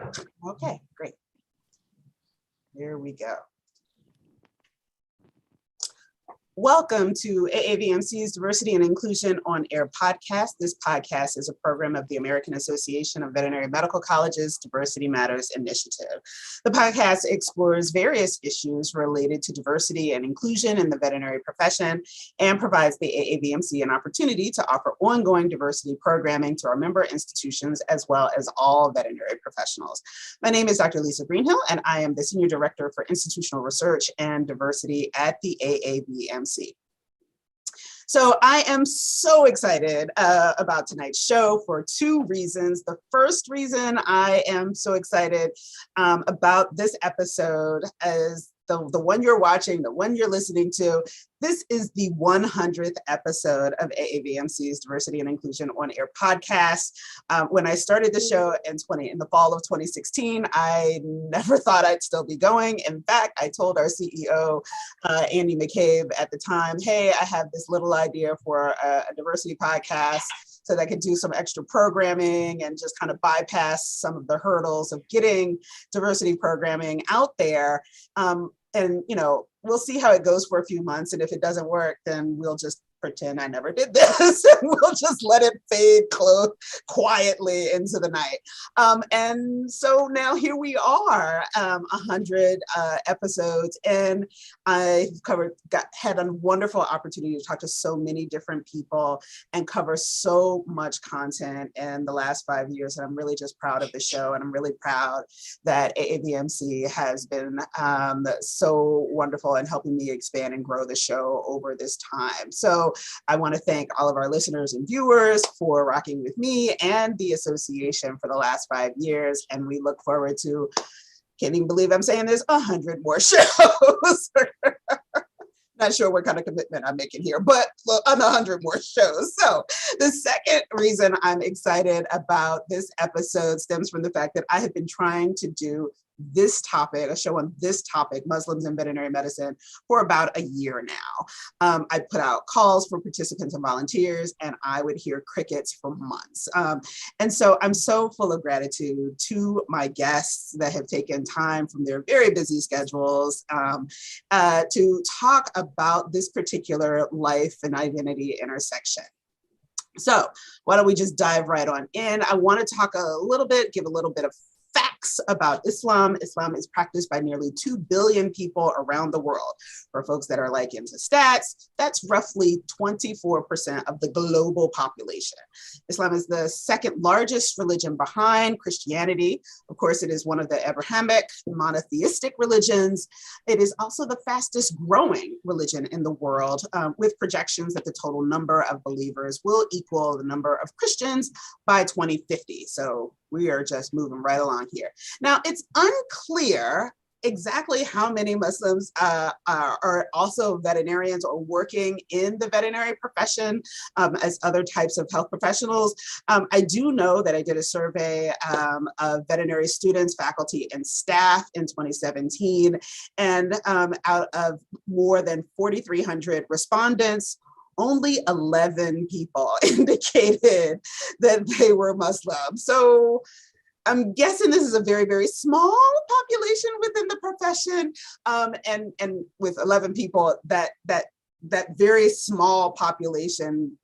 Okay, great. Here we go. Welcome to Aavmc's Diversity and Inclusion on Air podcast. This podcast is a program of the American Association of Veterinary Medical Colleges Diversity Matters Initiative. The podcast explores various issues related to diversity and inclusion in the veterinary profession and provides the Aavmc an opportunity to offer ongoing diversity programming to our member institutions as well as all veterinary professionals. My name is Dr. Lisa Greenhill, and I am the Senior Director for Institutional Research and Diversity at the Aavmc. So I am so excited about tonight's show for two reasons. The first reason I am so excited about this episode is the one you're watching, the one you're listening to. This is the 100th episode of Aavmc's Diversity and Inclusion on Air podcast. When I started the show in the fall of 2016, I never thought I'd still be going. In fact, I told our CEO, Andy McCabe at the time, hey, I have this little idea for a diversity podcast so that I could do some extra programming and just kind of bypass some of the hurdles of getting diversity programming out there. And, you know, we'll see how it goes for a few months. And if it doesn't work, then we'll just pretend I never did this and we'll just let it fade quietly into the night. And so now here we are, 100 episodes, and I've had a wonderful opportunity to talk to so many different people and cover so much content in the last 5 years. And I'm really just proud of the show, and I'm really proud that Aavmc has been so wonderful in helping me expand and grow the show over this time. So I want to thank all of our listeners and viewers for rocking with me and the association for the last 5 years. And we look forward to, can't even believe I'm saying this, 100 more shows. Not sure what kind of commitment I'm making here, but on 100 more shows. So the second reason I'm excited about this episode stems from the fact that I have been trying to do this topic, a show on this topic, Muslims in veterinary medicine, for about a year now. I put out calls for participants and volunteers, and I would hear crickets for months. And so I'm so full of gratitude to my guests that have taken time from their very busy schedules to talk about this particular life and identity intersection. So why don't we just dive right on in? I want to talk a little bit, give a little bit of facts about Islam. Islam is practiced by nearly 2 billion people around the world. For folks that are like into stats, that's roughly 24% of the global population. Islam is the second largest religion behind Christianity. Of course, it is one of the Abrahamic monotheistic religions. It is also the fastest growing religion in the world, with projections that the total number of believers will equal the number of Christians by 2050. So we are just moving right along here. Now, it's unclear exactly how many Muslims are also veterinarians or working in the veterinary profession as other types of health professionals. I do know that I did a survey of veterinary students, faculty, and staff in 2017, and out of more than 4,300 respondents, only 11 people indicated that they were Muslim. So I'm guessing this is a very, very small population within the profession. And with 11 people, that very small population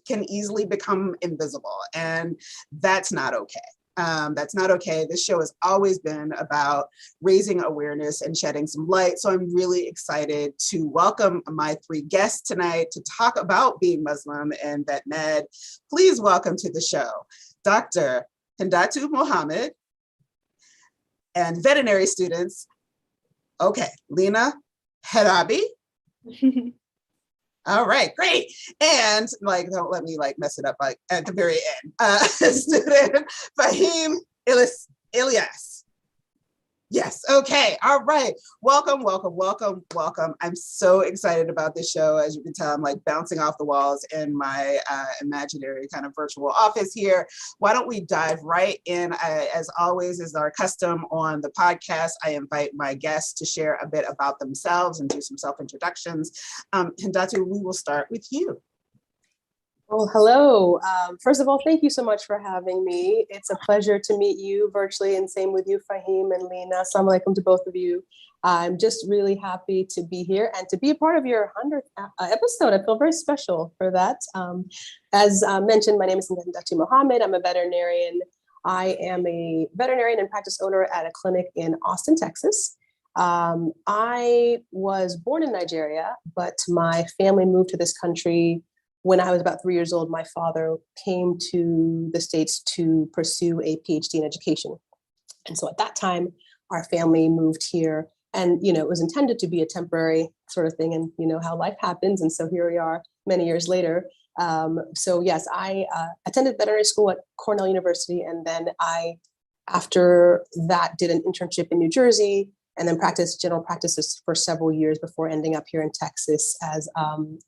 can easily become invisible. And that's not okay. That's not okay. This show has always been about raising awareness and shedding some light. So I'm really excited to welcome my 3 guests tonight to talk about being Muslim and vet med. Please welcome to the show, Dr. Hindatu Mohammed, and veterinary students. Okay, Lena, Huraibi. All right, great. And don't let me mess it up at the very end. Student Faheem, Ilyas. Yes, okay, all right. Welcome, welcome, welcome, welcome. I'm so excited about this show. As you can tell, I'm bouncing off the walls in my imaginary kind of virtual office here. Why don't we dive right in? As always is our custom on the podcast, I invite my guests to share a bit about themselves and do some self-introductions. Hindatu, we will start with you. Well, hello. First of all, thank you so much for having me. It's a pleasure to meet you virtually, and same with you, Faheem and Lena. Assalamu alaikum to both of you. I'm just really happy to be here and to be a part of your 100th episode. I feel very special for that. As mentioned, my name is Hindatu Mohammed. I'm a veterinarian. I am a veterinarian and practice owner at a clinic in Austin, Texas. I was born in Nigeria, but my family moved to this country when I was about 3 years old. My father came to the States to pursue a PhD in education. And so at that time, our family moved here, and, it was intended to be a temporary sort of thing, and you know how life happens. And so here we are many years later. So yes, I attended veterinary school at Cornell University. And then after that, did an internship in New Jersey, and then practiced general practices for several years before ending up here in Texas as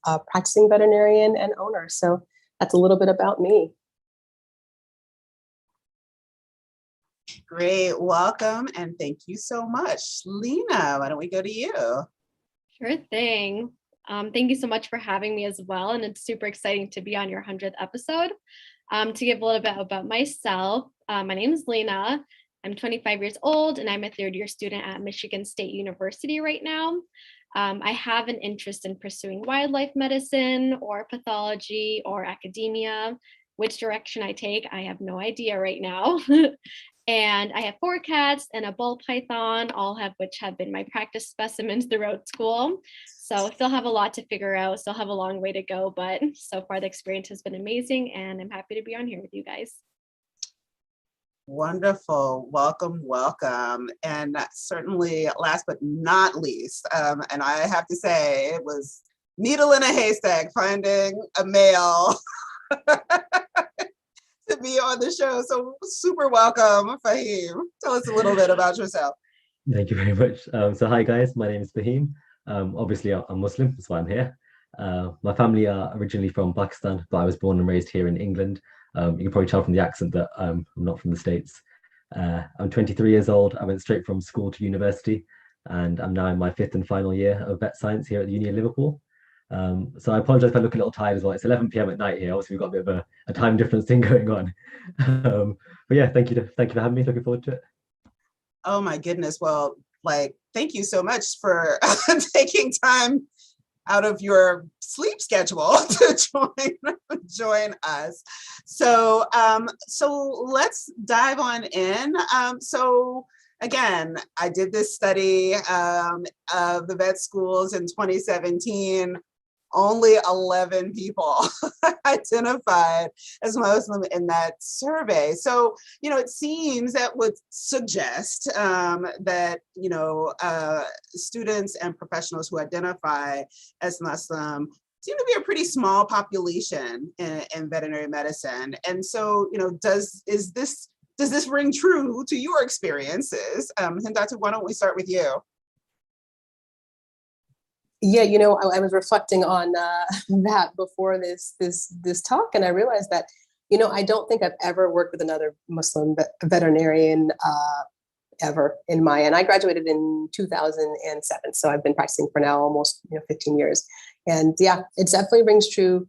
a practicing veterinarian and owner. So that's a little bit about me. Great, welcome, and thank you so much. Lena, why don't we go to you? Sure thing. Thank you so much for having me as well. And it's super exciting to be on your 100th episode. To give a little bit about myself, my name is Lena. I'm 25 years old, and I'm a third-year student at Michigan State University right now. I have an interest in pursuing wildlife medicine or pathology or academia. Which direction I take, I have no idea right now. And I have 4 cats and a ball python, all of which have been my practice specimens throughout school. So still have a lot to figure out, still have a long way to go, but so far the experience has been amazing, and I'm happy to be on here with you guys. Wonderful. Welcome, welcome. And certainly last but not least, and I have to say, it was needle in a haystack finding a male to be on the show. So super welcome, Faheem. Tell us a little bit about yourself. Thank you very much. So hi guys, my name is Faheem. Obviously I'm Muslim, that's why I'm here. My family are originally from Pakistan, but I was born and raised here in England. You can probably tell from the accent that I'm not from the States. I'm 23 years old. I went straight from school to university, and I'm now in my 5th and final year of vet science here at the Uni of Liverpool. So I apologize if I look a little tired as well. It's 11 p.m. at night here. Obviously, we've got a bit of a time difference thing going on. But yeah, thank you for having me. Looking forward to it. Oh my goodness. Well, thank you so much for taking time out of your sleep schedule to join us. So let's dive on in. So again, I did this study of the vet schools in 2017. Only 11 people identified as Muslim in that survey. So, it seems that would suggest that, students and professionals who identify as Muslim seem to be a pretty small population in veterinary medicine. And so, does this ring true to your experiences? Hindatu, why don't we start with you? Yeah, I was reflecting on that before this talk, and I realized that, I don't think I've ever worked with another Muslim veterinarian ever in my, and I graduated in 2007, so I've been practicing for now almost 15 years, and yeah, it definitely rings true.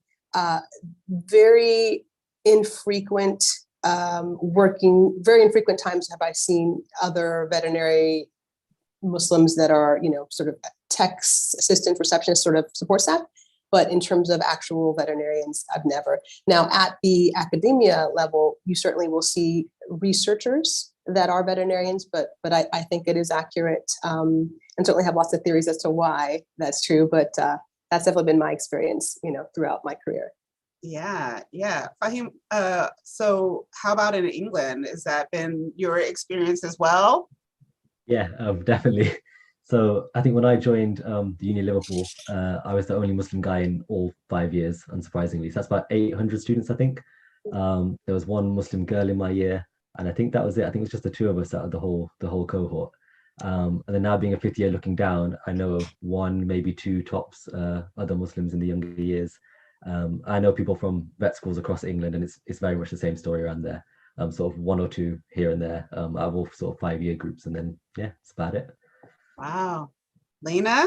Very infrequent times have I seen other veterinary Muslims that are, sort of tech assistant, receptionist sort of support staff. But in terms of actual veterinarians, I've never. Now, at the academia level, you certainly will see researchers that are veterinarians, but I think it is accurate, and certainly have lots of theories as to why that's true. But that's definitely been my experience, throughout my career. Yeah. Faheem, so how about in England? Has that been your experience as well? Yeah, definitely. So I think when I joined the Uni of Liverpool, I was the only Muslim guy in all 5 years, unsurprisingly. So that's about 800 students, I think. There was one Muslim girl in my year, and I think that was it. I think it was just the 2 of us out of the whole cohort. And then now being a 5th year looking down, I know of 1, maybe 2 tops other Muslims in the younger years. I know people from vet schools across England, and it's very much the same story around there. Sort of 1 or 2 here and there out of all sort of 5-year groups, and then yeah, that's about it. Wow. Lena?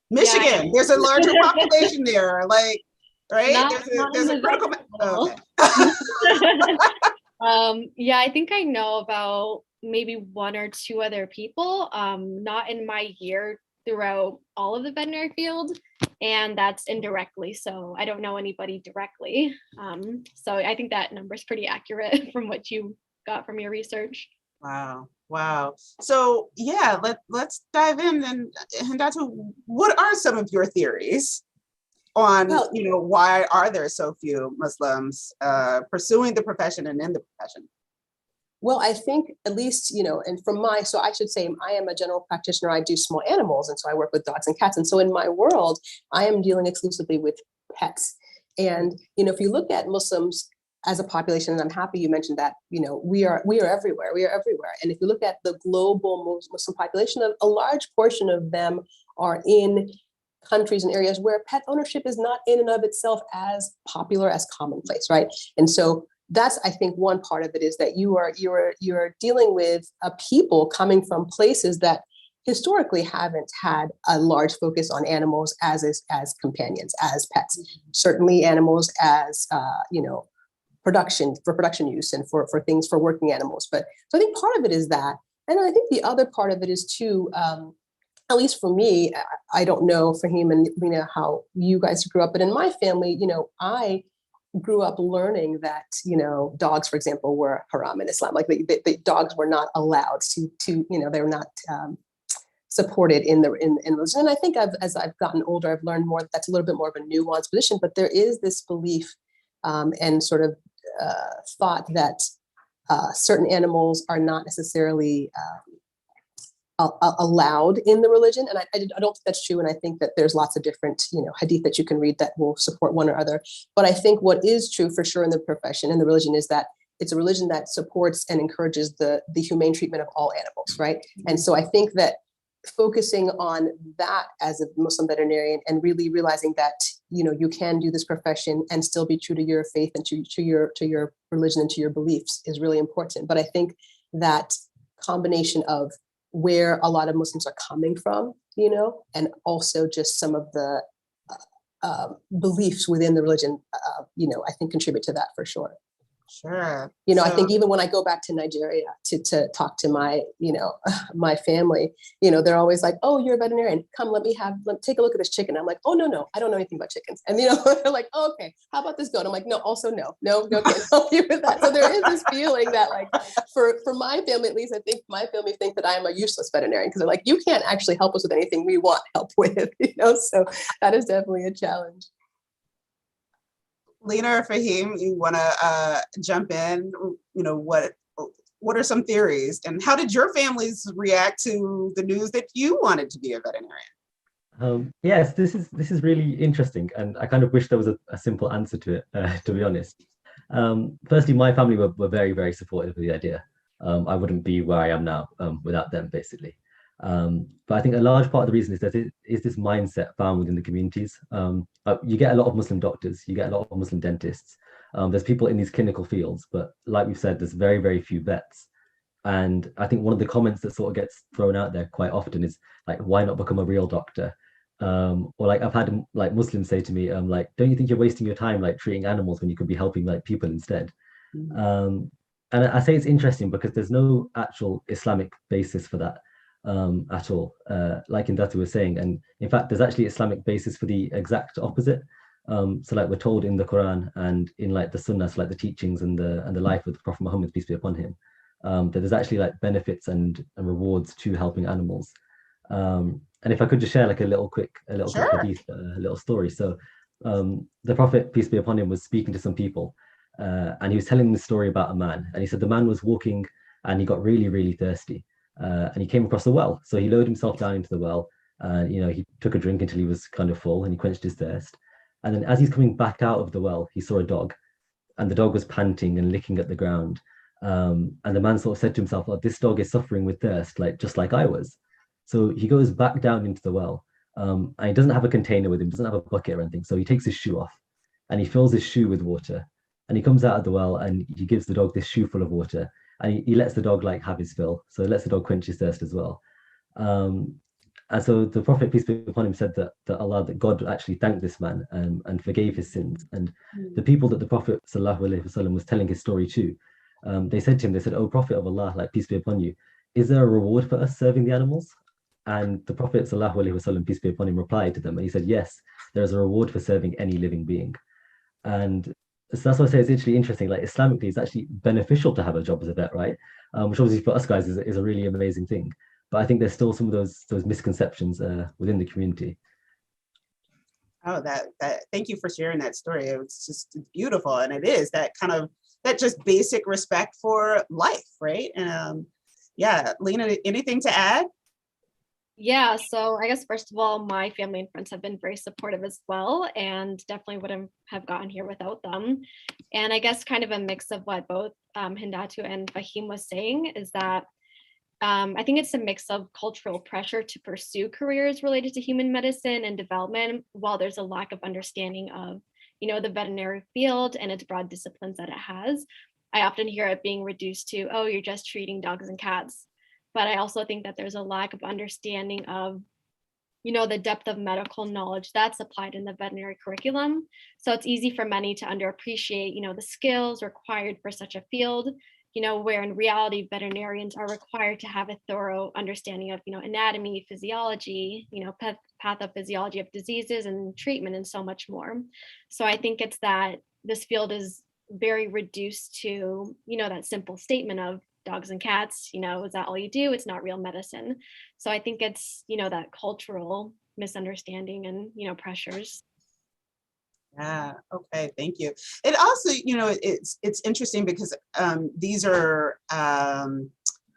Michigan, there's a larger population there. right? Not, There's a critical. oh, okay. Yeah, I think I know about maybe one or two other people, not in my year throughout all of the veterinary field, and that's indirectly. So I don't know anybody directly. So I think that number is pretty accurate from what you got from your research. Wow. So yeah, let's dive in. And Hindatu, what are some of your theories on, why are there so few Muslims pursuing the profession and in the profession? Well, I think at least, and so I should say I am a general practitioner. I do small animals. And so I work with dogs and cats. And so in my world, I am dealing exclusively with pets. And, if you look at Muslims as a population, and I'm happy you mentioned that, we are everywhere. We are everywhere. And if you look at the global Muslim population, a large portion of them are in countries and areas where pet ownership is not in and of itself as popular, as commonplace, right? And so that's, I think, one part of it is that you're dealing with a people coming from places that historically haven't had a large focus on animals as companions, as pets. Certainly animals as production use and for things for working animals. But so I think part of it is that, and I think the other part of it is too. At least for me, I don't know, Faheem and Lena, how you guys grew up, but in my family, I grew up learning that, dogs, for example, were haram in Islam. Like the dogs were not allowed to they were not supported in religion. And I think as I've gotten older, I've learned more. That's a little bit more of a nuanced position, but there is this belief and sort of thought that certain animals are not necessarily allowed in the religion. And I don't think that's true. And I think that there's lots of different, hadith that you can read that will support one or other. But I think what is true for sure in the profession and the religion is that it's a religion that supports and encourages the humane treatment of all animals, right? And so I think that focusing on that as a Muslim veterinarian and really realizing that, you can do this profession and still be true to your faith and to your religion and to your beliefs is really important. But I think that combination of where a lot of Muslims are coming from, and also just some of the beliefs within the religion, I think contribute to that for sure. Sure. I think even when I go back to Nigeria to talk to my, my family, they're always like, "Oh, you're a veterinarian. Come, let take a look at this chicken." I'm like, "Oh, no, I don't know anything about chickens." And, they're like, "Oh, okay, how about this goat?" I'm like, "No, also no, can't help you with that." So there is this feeling that like, for my family, at least, I think my family think that I am a useless veterinarian because they're like, "You can't actually help us with anything we want help with," so that is definitely a challenge. Lena or Faheem, you want to jump in? What are some theories, and how did your families react to the news that you wanted to be a veterinarian? Yes, this is really interesting, and I kind of wish there was a simple answer to it. To be honest, firstly, my family were very, very supportive of the idea. I wouldn't be where I am now without them, basically. But I think a large part of the reason is that is this mindset found within the communities. You get a lot of Muslim doctors, you get a lot of Muslim dentists. There's people in these clinical fields, but like we've said, there's very, very few vets. And I think one of the comments that sort of gets thrown out there quite often is like, why not become a real doctor? Or like I've had like Muslims say to me, like, don't you think you're wasting your time like treating animals when you could be helping like people instead? And I say it's interesting because there's no actual Islamic basis for that. At all, like Hindatu was saying, and in fact there's actually Islamic basis for the exact opposite. So like we're told in the Quran and in like the Sunnah, so like the teachings and the life of the Prophet Muhammad, peace be upon him, that there's actually like benefits and rewards to helping animals. And if I could just share like a little quick hadith, a little story. So the Prophet, peace be upon him, was speaking to some people, and he was telling them the story about a man, and he said the man was walking and he got really, really thirsty. And he came across a well. So he lowered himself down into the well and, he took a drink until he was kind of full and he quenched his thirst. And then as he's coming back out of the well, he saw a dog and the dog was panting and licking at the ground. And the man sort of said to himself, "Oh, this dog is suffering with thirst, just like I was." So he goes back down into the well and he doesn't have a container with him, doesn't have a bucket or anything. So he takes his shoe off and he fills his shoe with water and he comes out of the well and he gives the dog this shoe full of water. And he lets the dog like have his fill. So he lets the dog quench his thirst as well. And so the Prophet, peace be upon him, said that God actually thanked this man and forgave his sins. And the people that the Prophet ﷺ was telling his story to, they said to him, they said, "Oh Prophet of Allah, like peace be upon you, is there a reward for us serving the animals?" And the Prophet ﷺ, peace be upon him, replied to them, and he said, "Yes, there is a reward for serving any living being." And so that's why I say it's actually interesting. Like Islamically, it's actually beneficial to have a job as a vet, right? Which obviously for us guys is a really amazing thing. But I think there's still some of those misconceptions within the community. Oh, that thank you for sharing that story. It's just beautiful, and it is that kind of that just basic respect for life, right? And yeah, Lena, anything to add? Yeah, so I guess first of all, my family and friends have been very supportive as well, and definitely wouldn't have gotten here without them. And I guess kind of a mix of what both Hindatu and Faheem was saying is that I think it's a mix of cultural pressure to pursue careers related to human medicine and development, while there's a lack of understanding of, the veterinary field and its broad disciplines that it has. I often hear it being reduced to, oh, you're just treating dogs and cats. But I also think that there's a lack of understanding of, the depth of medical knowledge that's applied in the veterinary curriculum. So it's easy for many to underappreciate, the skills required for such a field, where in reality, veterinarians are required to have a thorough understanding of, anatomy, physiology, pathophysiology of diseases and treatment and so much more. So I think it's that this field is very reduced to, that simple statement of dogs and cats, is that all you do? It's not real medicine. So I think it's, that cultural misunderstanding and, pressures. Yeah, okay, thank you. It also, it's interesting because these are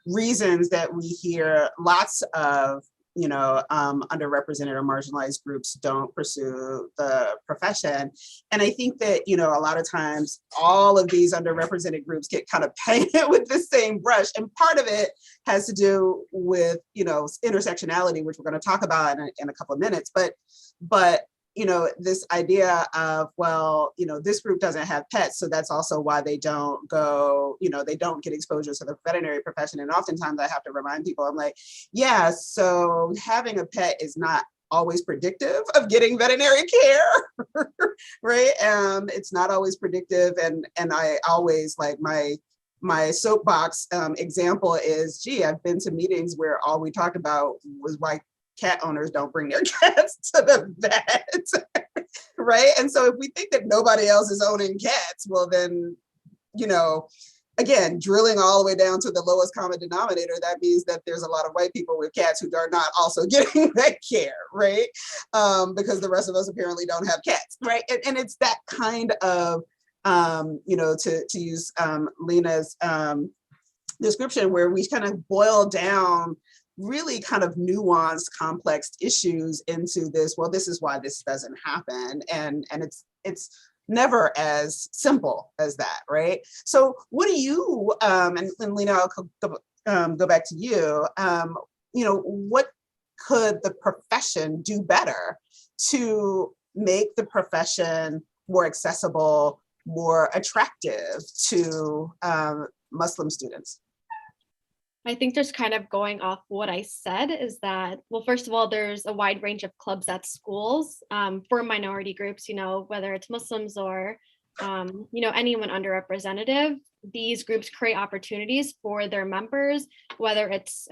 reasons that we hear lots of, underrepresented or marginalized groups don't pursue the profession. And I think that, a lot of times all of these underrepresented groups get kind of painted with the same brush. And part of it has to do with, intersectionality, which we're going to talk about in a couple of minutes. But this idea of, well, this group doesn't have pets, so that's also why they don't go, they don't get exposure to the veterinary profession. And oftentimes I have to remind people, I'm like, yeah, so having a pet is not always predictive of getting veterinary care, right? It's not always predictive. And I always like my soapbox example is, gee, I've been to meetings where all we talked about was why cat owners don't bring their cats to the vet, right? And so if we think that nobody else is owning cats, well then, again, drilling all the way down to the lowest common denominator, that means that there's a lot of white people with cats who are not also getting that care, right? Because the rest of us apparently don't have cats, right? And it's that kind of, to use Lena's description, where we kind of boil down really kind of nuanced, complex issues into this, well, this is why this doesn't happen. And it's never as simple as that, right? So what do you, and Lena, I'll go back to you, what could the profession do better to make the profession more accessible, more attractive to Muslim students? I think just kind of going off what I said is that, well, first of all, there's a wide range of clubs at schools for minority groups, whether it's Muslims or, anyone underrepresented. These groups create opportunities for their members, whether it's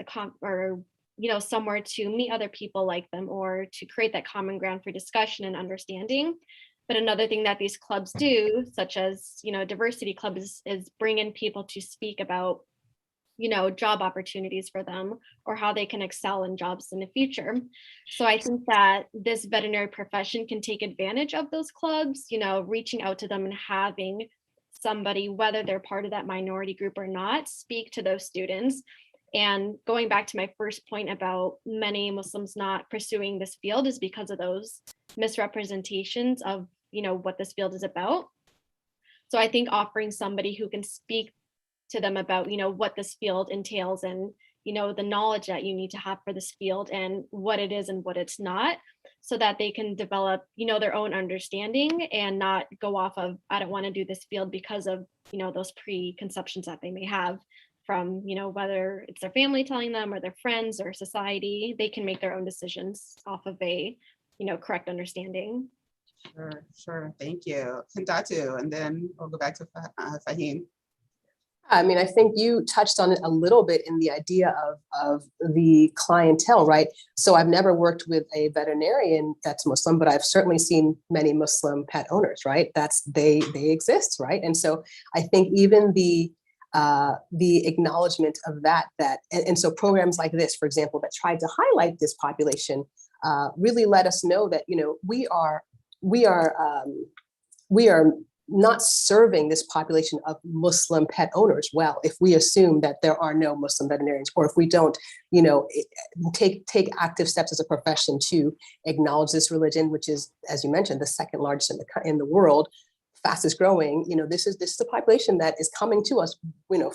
somewhere to meet other people like them or to create that common ground for discussion and understanding. But another thing that these clubs do, such as, diversity clubs, is bring in people to speak about job opportunities for them or how they can excel in jobs in the future. So I think that this veterinary profession can take advantage of those clubs, reaching out to them and having somebody, whether they're part of that minority group or not, speak to those students. And going back to my first point about many Muslims not pursuing this field is because of those misrepresentations of, what this field is about. So I think offering somebody who can speak to them about, what this field entails and, the knowledge that you need to have for this field and what it is and what it's not, so that they can develop, their own understanding and not go off of, I don't want to do this field because of, those preconceptions that they may have. from, whether it's their family telling them or their friends or society, they can make their own decisions off of a, correct understanding. Sure. Thank you. Hindatu, and then we'll go back to Faheem. I mean, I think you touched on it a little bit in the idea of the clientele, right? So I've never worked with a veterinarian that's Muslim, but I've certainly seen many Muslim pet owners, right? They exist, right? And so I think even the acknowledgement of that and so programs like this, for example, that tried to highlight this population, really let us know that we are not serving this population of Muslim pet owners well if we assume that there are no Muslim veterinarians, or if we don't, take active steps as a profession to acknowledge this religion, which is, as you mentioned, the second largest in the world, fastest growing. This is the population that is coming to us,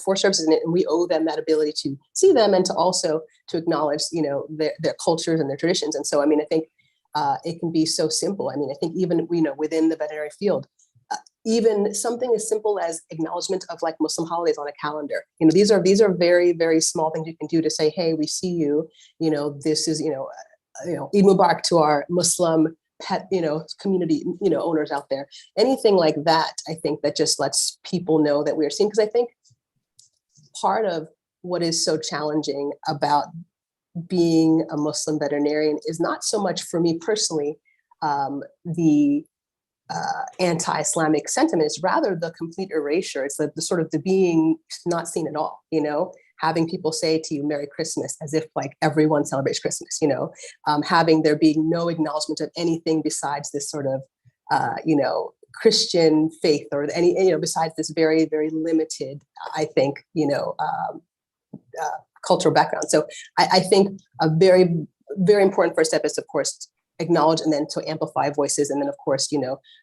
for services, and we owe them that ability to see them and to also to acknowledge, their cultures and their traditions. And so, I mean, I think it can be so simple. I mean, I think even within the veterinary field, even something as simple as acknowledgement of like Muslim holidays on a calendar. These are very, very small things you can do to say, hey, we see you. This is Eid Mubarak to our Muslim pet community owners out there. Anything like that, I think that just lets people know that we are seen. Because I think part of what is so challenging about being a Muslim veterinarian is not so much, for me personally, the anti-Islamic sentiment. Is rather the complete erasure. It's the sort of the being not seen at all, having people say to you Merry Christmas as if like everyone celebrates Christmas, having there being no acknowledgement of anything besides this sort of Christian faith, or any besides this very, very limited, I think, cultural background. So I think a very, very important first step is, of course, acknowledge, and then to amplify voices, and then of course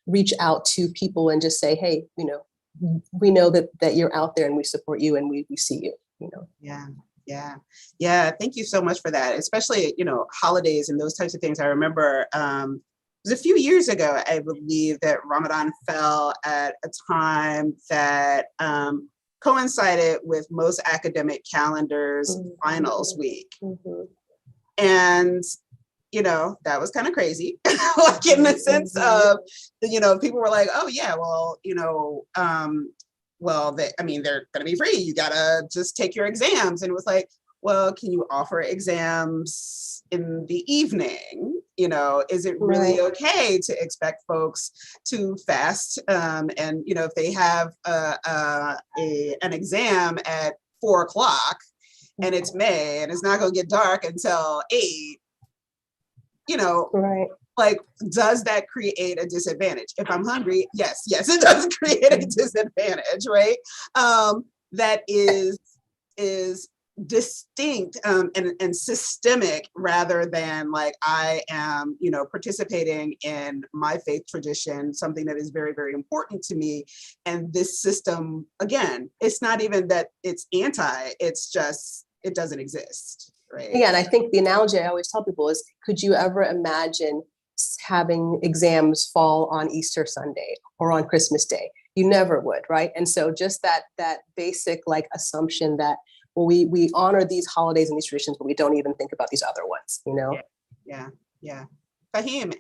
reach out to people and just say, hey, we know that you're out there and we support you and we see you. Yeah, thank you so much for that, especially holidays and those types of things. I remember it was a few years ago, I believe, that Ramadan fell at a time that coincided with most academic calendars finals week. And that was kind of crazy, like in the sense of, people were like, oh yeah, well, they're going to be free. You got to just take your exams. And it was like, well, can you offer exams in the evening? Is it really okay to expect folks to fast? And, if they have an exam at 4:00 and it's May and it's not going to get dark until 8, like, does that create a disadvantage? If I'm hungry, yes, it does create a disadvantage, right? That is distinct and systemic, rather than like, I am, participating in my faith tradition, something that is very, very important to me. And this system, again, it's not even that it's anti, it's just, it doesn't exist. Right. Yeah, and I think the analogy I always tell people is, could you ever imagine having exams fall on Easter Sunday or on Christmas Day? You never would, right? And so just that basic like assumption that, well, we honor these holidays and these traditions, but we don't even think about these other ones, Yeah. Faheem.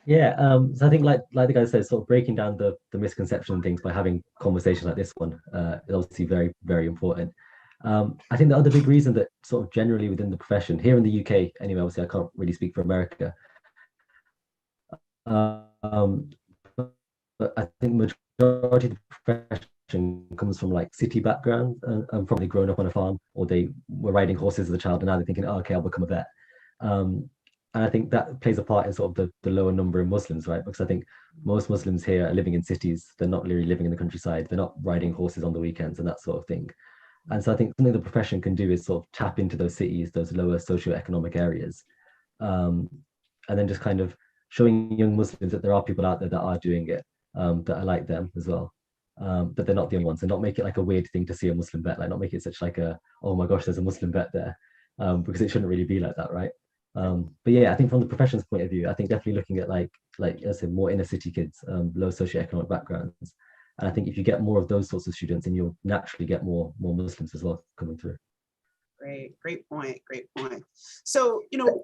Yeah, so I think like the guy said, sort of breaking down the misconception and things by having conversations like this one is obviously very, very important. I think the other big reason that sort of generally within the profession here in the UK, anyway, obviously I can't really speak for America, but I think majority of the profession comes from like city backgrounds and probably grown up on a farm, or they were riding horses as a child and now they're thinking, oh, okay, I'll become a vet. And I think that plays a part in sort of the lower number of Muslims, right? Because I think most Muslims here are living in cities. They're not really living in the countryside. They're not riding horses on the weekends and that sort of thing. And so I think something the profession can do is sort of tap into those cities, those lower socioeconomic areas, and then just kind of showing young Muslims that there are people out there that are doing it, that are like them as well, that they're not the only ones, and not make it like a weird thing to see a Muslim vet, like not make it such like a, oh my gosh, there's a Muslim vet there, because it shouldn't really be like that, right? But yeah, I think from the profession's point of view, I think definitely looking at like I said, more inner city kids, low socioeconomic backgrounds, And I think if you get more of those sorts of students, then you'll naturally get more Muslims as well coming through. Great point. So,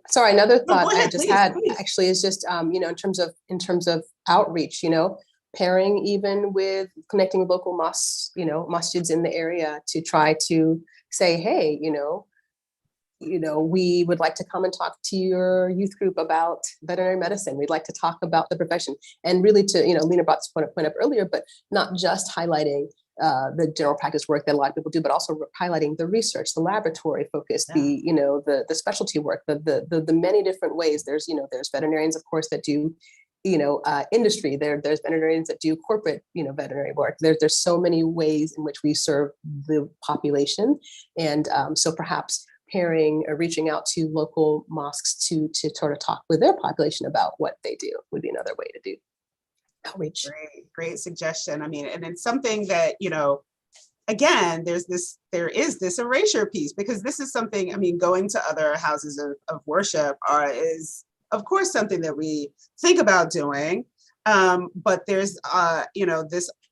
sorry, another no, thought go ahead, I just please, had please. actually is just, in terms of outreach, pairing even with connecting with local mosques, masjids in the area to try to say, hey, we would like to come and talk to your youth group about veterinary medicine. We'd like to talk about the profession, and really to, Lena brought this point up earlier, but not just highlighting the general practice work that a lot of people do, but also highlighting the research, the laboratory focus, the specialty work, the many different ways. There's veterinarians, of course, that do industry. There's veterinarians that do corporate veterinary work. There's so many ways in which we serve the population, and so perhaps pairing or reaching out to local mosques to sort of talk with their population about what they do would be another way to do outreach. Great suggestion. I mean, and it's something that, again, there is this erasure piece, because this is something, I mean, going to other houses of worship is, of course, something that we think about doing. But there's,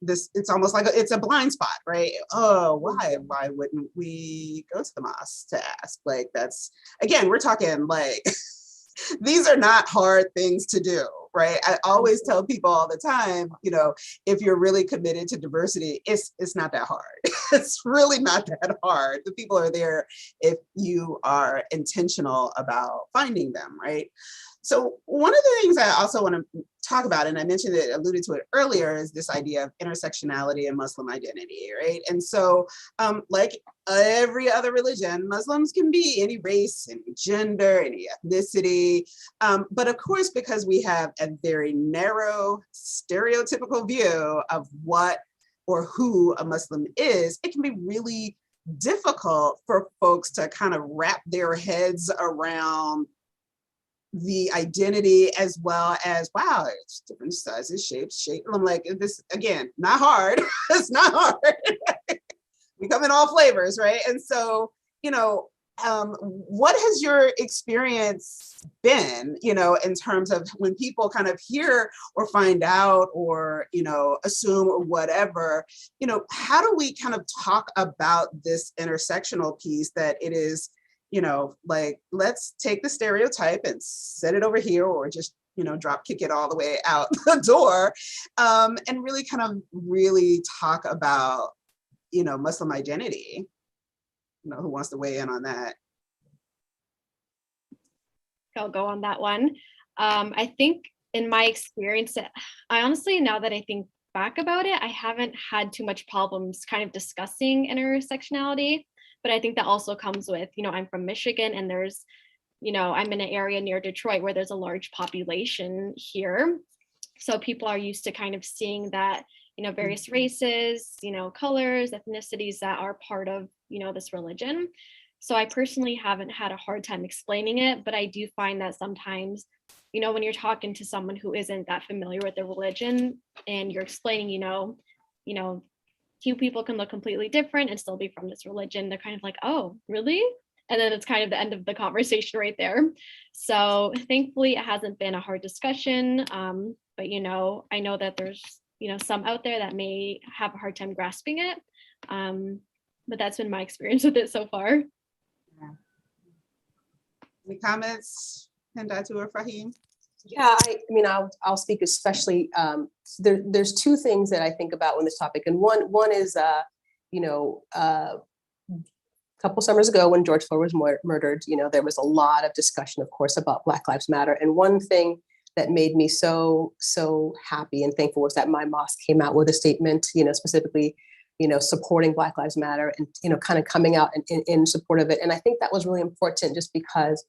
this, it's almost like it's a blind spot, right? Oh, why wouldn't we go to the mosque to ask? Like, that's, again, we're talking like, these are not hard things to do, right? I always tell people all the time, if you're really committed to diversity, it's not that hard. It's really not that hard. The people are there if you are intentional about finding them, right? So one of the things I also want to talk about, and I mentioned it, alluded to it earlier, is this idea of intersectionality and Muslim identity, right? And so like every other religion, Muslims can be any race, any gender, any ethnicity. But of course, because we have a very narrow, stereotypical view of what or who a Muslim is, it can be really difficult for folks to kind of wrap their heads around the identity, as well as, wow, it's different sizes, shapes. I'm like, this, again, not hard. It's not hard. We come in all flavors, right? And so, what has your experience been, in terms of when people kind of hear or find out or, assume or whatever, how do we kind of talk about this intersectional piece that it is, like, let's take the stereotype and set it over here, or just, drop kick it all the way out the door, and really kind of talk about, Muslim identity. Who wants to weigh in on that? I'll go on that one. I think in my experience, I honestly, now that I think back about it, I haven't had too much problems kind of discussing intersectionality. But I think that also comes with, I'm from Michigan, and there's, I'm in an area near Detroit where there's a large population here. So people are used to kind of seeing that, various races, colors, ethnicities that are part of, this religion. So I personally haven't had a hard time explaining it, but I do find that sometimes, when you're talking to someone who isn't that familiar with the religion and you're explaining, few people can look completely different and still be from this religion, they're kind of like, oh, really? And then it's kind of the end of the conversation right there. So thankfully, it hasn't been a hard discussion. But, I know that there's, some out there that may have a hard time grasping it. But that's been my experience with it so far. Yeah. Any comments, Hindatu or Faheem? Yeah, I'll speak especially. There's two things that I think about on this topic, and one is, a couple summers ago when George Floyd was murdered, there was a lot of discussion, of course, about Black Lives Matter, and one thing that made me so happy and thankful was that my mosque came out with a statement, specifically, supporting Black Lives Matter and kind of coming out in support of it, and I think that was really important, just because,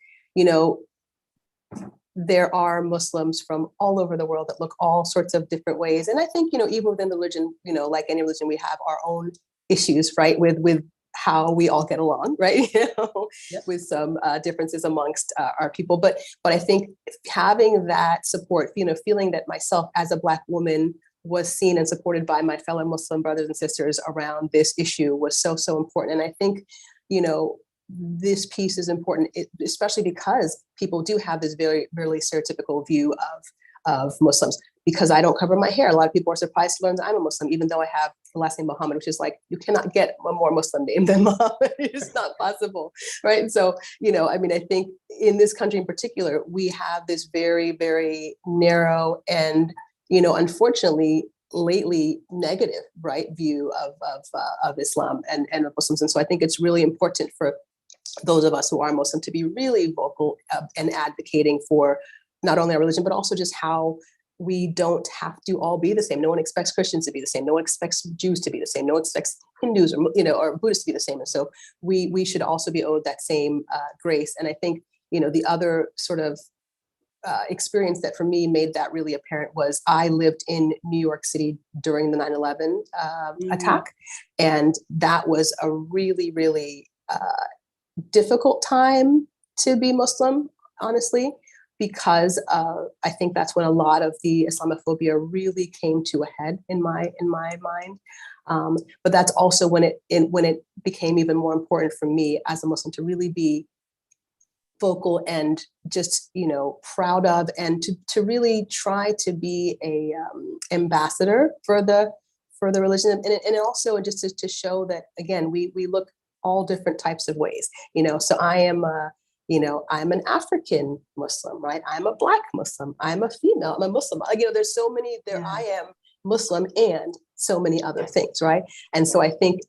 there are Muslims from all over the world that look all sorts of different ways. And I think, even within the religion, like any religion, we have our own issues, right? With how we all get along, right? Yep. With some differences amongst our people. But I think having that support, feeling that myself as a Black woman was seen and supported by my fellow Muslim brothers and sisters around this issue was so important. And I think, this piece is important, especially because people do have this very, really stereotypical view Muslims. Because I don't cover my hair, a lot of people are surprised to learn that I'm a Muslim, even though I have the last name Mohammed, which is like, you cannot get a more Muslim name than Mohammed. It's not possible, right? And so, I mean, I think in this country in particular, we have this very, very narrow and, unfortunately, lately negative, right, view of Islam and of Muslims. And so I think it's really important for those of us who are Muslim to be really vocal and advocating for not only our religion, but also just how we don't have to all be the same. No one expects Christians to be the same. No one expects Jews to be the same. No one expects Hindus or Buddhists to be the same. And so we should also be owed that same grace. And I think, the other sort of experience that for me made that really apparent was I lived in New York City during the 9/11 attack. And that was a really, really difficult time to be Muslim, honestly, because I think that's when a lot of the Islamophobia really came to a head in my mind. But that's also when it became even more important for me as a Muslim to really be vocal and just proud of, and to really try to be a ambassador for the religion, and also just to show that, again, we look all different types of ways. So I am I'm an African Muslim, right? I'm a Black Muslim. I'm a female. I'm a Muslim. There's so many there. Yeah. I am Muslim and so many other things, right? And so I think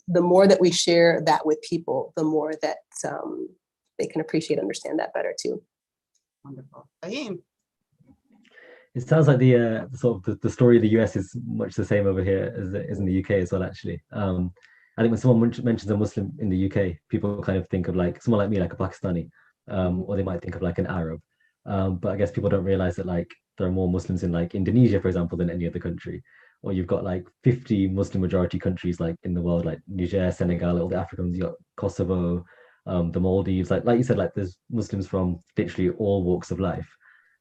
the more that we share that with people, the more that they can appreciate, understand that better too. Wonderful. Faheem. It sounds like the sort of the story of the US is much the same over here as it is in the UK as well, actually. I think when someone mentions a Muslim in the UK, people kind of think of like someone like me, like a Pakistani, or they might think of like an Arab. But I guess people don't realize that like there are more Muslims in like Indonesia, for example, than any other country. Or you've got like 50 Muslim majority countries like in the world, like Niger, Senegal, all the Africans, you got Kosovo, the Maldives. Like you said, like there's Muslims from literally all walks of life.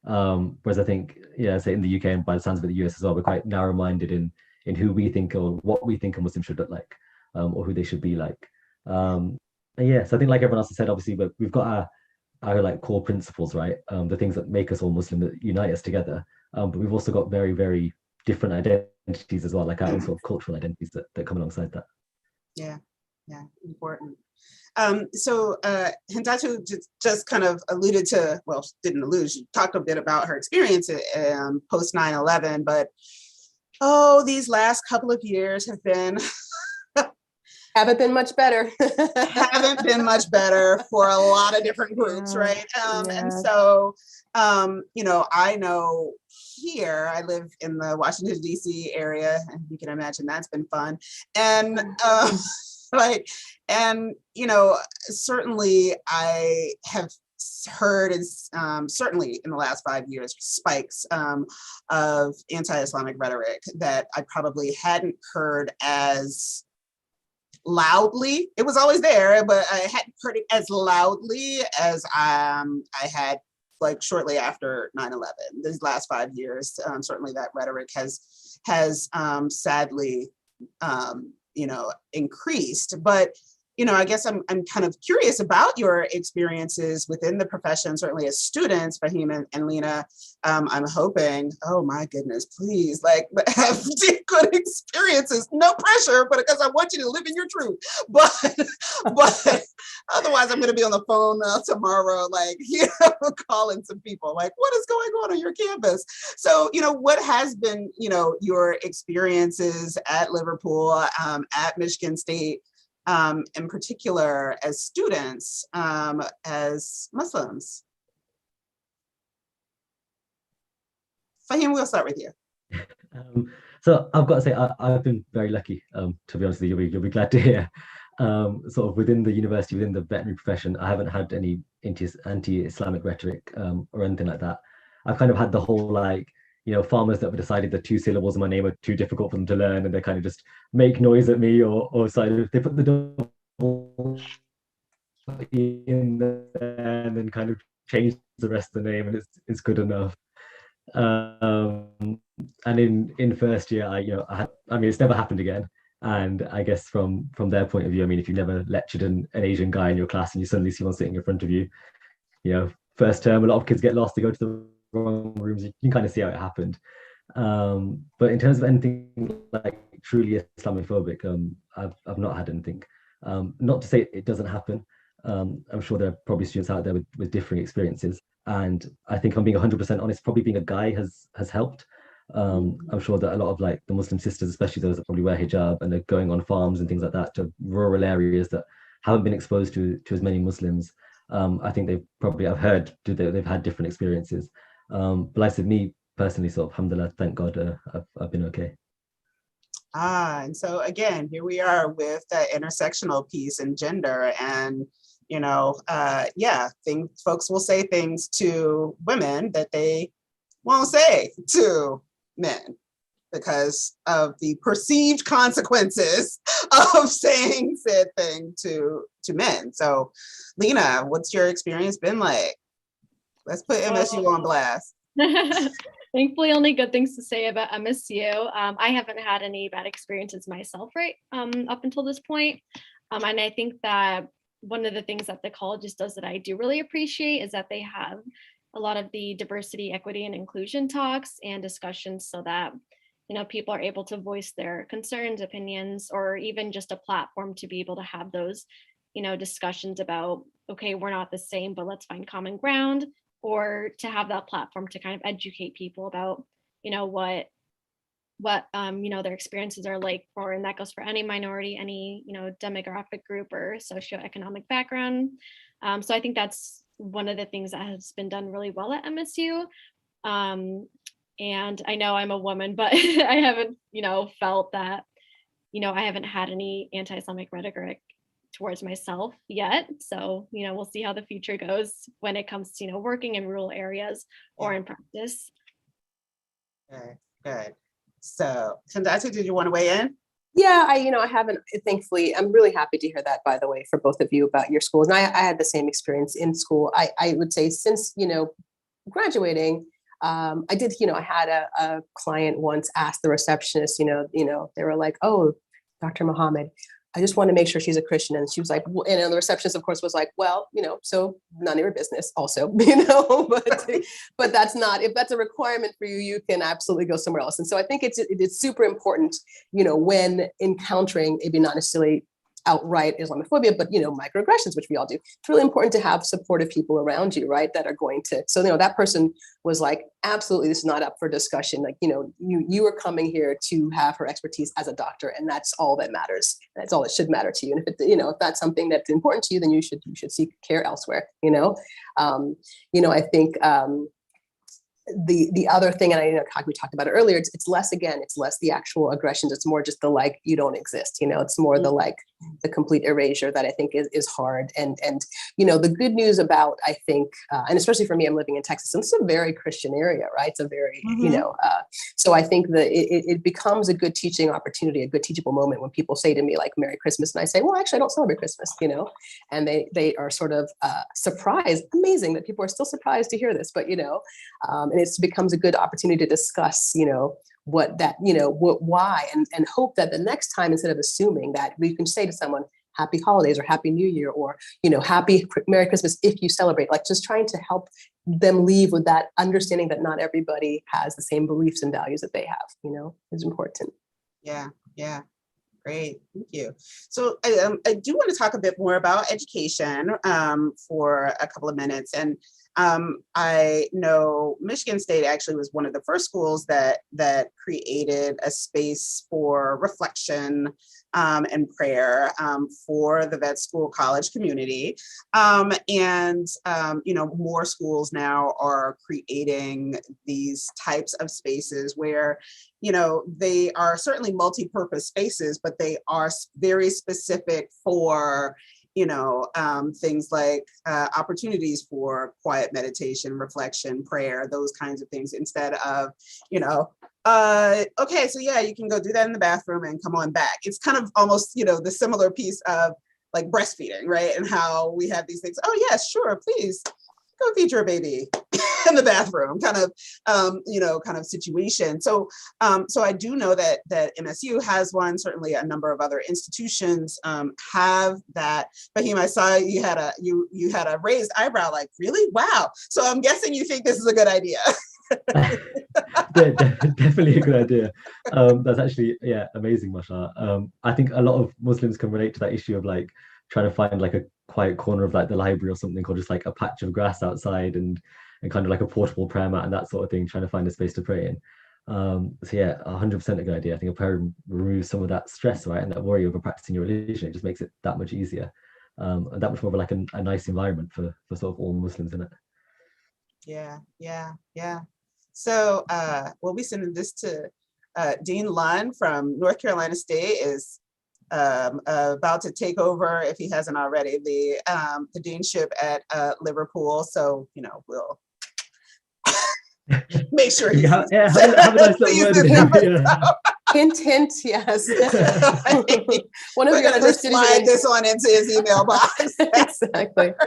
Whereas I think, say in the UK and by the sounds of it, the US as well, we're quite narrow-minded in who we think or what we think a Muslim should look like. Or who they should be like. So I think like everyone else has said, obviously, but we've got our like core principles, right? The things that make us all Muslim, that unite us together. But we've also got very, very different identities as well, like our own sort of cultural identities that come alongside that. Yeah, important. So Hindatu just kind of alluded to, well, didn't allude, she talked a bit about her experience post 9/11, but these last couple of years have been haven't been much better. Haven't been much better for a lot of different groups, right? And so, I know here, I live in the Washington, D.C. area, and you can imagine that's been fun. And certainly I have heard, certainly in the last 5 years, spikes of anti-Islamic rhetoric that I probably hadn't heard as loudly. It was always there, but I hadn't heard it as loudly as I had like shortly after 9/11. These last 5 years, certainly that rhetoric has sadly increased. But I guess I'm kind of curious about your experiences within the profession, certainly as students, Faheem and Lena. I'm hoping, oh my goodness, please, like have good experiences. No pressure, but because I want you to live in your truth. But otherwise, I'm going to be on the phone tomorrow, like calling some people, like what is going on your campus? So what has been your experiences at Liverpool, at Michigan State? In particular as students, as Muslims? Faheem, we'll start with you. So I've got to say, I've been very lucky, to be honest with you. You'll be glad to hear. Sort of within the university, within the veterinary profession, I haven't had any anti-Islamic rhetoric or anything like that. I've kind of had the whole like, farmers that have decided the 2 syllables in my name are too difficult for them to learn, and they kind of just make noise at me, or so they put the double in there and then kind of change the rest of the name, and it's good enough. And in first year, I mean, it's never happened again. And I guess from their point of view, I mean, if you never lectured an Asian guy in your class and you suddenly see one sitting in front of you, first term, a lot of kids get lost. They go to the wrong rooms. You can kind of see how it happened. But in terms of anything like truly Islamophobic, I've not had anything. Not to say it doesn't happen. I'm sure there are probably students out there with differing experiences. And I think, if I'm being 100% honest, probably being a guy has helped. I'm sure that a lot of like the Muslim sisters, especially those that probably wear hijab and are going on farms and things like that to rural areas that haven't been exposed to as many Muslims. I think I've heard they've had different experiences. But like I said, me personally, sort of, alhamdulillah, thank God, I've been okay. And so again, here we are with the intersectional piece and gender, and folks will say things to women that they won't say to men because of the perceived consequences of saying said thing to men. So, Lena, what's your experience been like? Let's put MSU on blast. Thankfully, only good things to say about MSU. I haven't had any bad experiences myself, right, up until this point. And I think that one of the things that the colleges does that I do really appreciate is that they have a lot of the diversity, equity, and inclusion talks and discussions so that, people are able to voice their concerns, opinions, or even just a platform to be able to have those, discussions about, okay, we're not the same, but let's find common ground, or to have that platform to kind of educate people about, what their experiences are like and that goes for any minority, any, demographic group or socioeconomic background. So I think that's one of the things that has been done really well at MSU. And I know I'm a woman, but I haven't, felt that, I haven't had any anti-Islamic rhetoric towards myself yet. So, we'll see how the future goes when it comes to, working in rural areas or in practice. Good. So, Hindatu, did you want to weigh in? Yeah, I haven't, thankfully, I'm really happy to hear that, by the way, for both of you about your schools. And I had the same experience in school. I would say since, graduating, I did, I had a client once ask the receptionist, they were like, "Oh, Dr. Mohammed, I just want to make sure she's a Christian." And she was like, and the receptionist, of course, was like, "Well, so none of your business also, but that's not, if that's a requirement for you, you can absolutely go somewhere else." And so I think it's super important, when encountering maybe not necessarily outright Islamophobia, but, microaggressions, which we all do. It's really important to have supportive people around you, right, that are going to, so, that person was like, absolutely, this is not up for discussion. Like, you are coming here to have her expertise as a doctor, and that's all that matters. That's all that should matter to you. And if if that's something that's important to you, then you should seek care elsewhere, I think, the other thing, and we talked about it earlier, it's less the actual aggressions. It's more just the like, you don't exist, it's more the like the complete erasure that I think is hard. And the good news about, I think, and especially for me, I'm living in Texas, and it's a very Christian area, right? It's a very, so I think that it becomes a good teaching opportunity, a good teachable moment when people say to me like, "Merry Christmas." And I say, "Well, actually, I don't celebrate Christmas," and they are sort of surprised. Amazing that people are still surprised to hear this, but, and it becomes a good opportunity to discuss, what that, why, and hope that the next time, instead of assuming that, we can say to someone, "Happy holidays," or "Happy New Year," or, "Happy Merry Christmas," if you celebrate, like just trying to help them leave with that understanding that not everybody has the same beliefs and values that they have, is important. Yeah. Great, thank you. So I do want to talk a bit more about education for a couple of minutes. And I know Michigan State actually was one of the first schools that created a space for reflection and prayer for the vet school college community. And more schools now are creating these types of spaces where, they are certainly multi-purpose spaces, but they are very specific for things like opportunities for quiet meditation, reflection, prayer, those kinds of things, instead of, okay, so yeah, you can go do that in the bathroom and come on back. It's kind of almost, the similar piece of like breastfeeding, right? And how we have these things, "Oh yes, sure, please go feed your baby in the bathroom kind of, kind of situation. So I do know that MSU has one, certainly a number of other institutions have that. Faheem, I saw you had a raised eyebrow, like, really? Wow. So I'm guessing you think this is a good idea. Definitely a good idea. That's actually, yeah, amazing, mashallah. I think a lot of Muslims can relate to that issue of like trying to find like a quiet corner of like the library or something, or just like a patch of grass outside and kind of like a portable prayer mat and that sort of thing, trying to find a space to pray in. So yeah, 100% a good idea. I think a prayer removes some of that stress, right, and that worry over practicing your religion. It just makes it that much easier, and that much more of like a nice environment for sort of all Muslims in it. Yeah. So we'll be sending this to Dean Lund from North Carolina State, is about to take over, if he hasn't already, the deanship at Liverpool. So, we'll make sure he's have a nice little word. Hint, hint, yes. One of your first slide this one into his email box.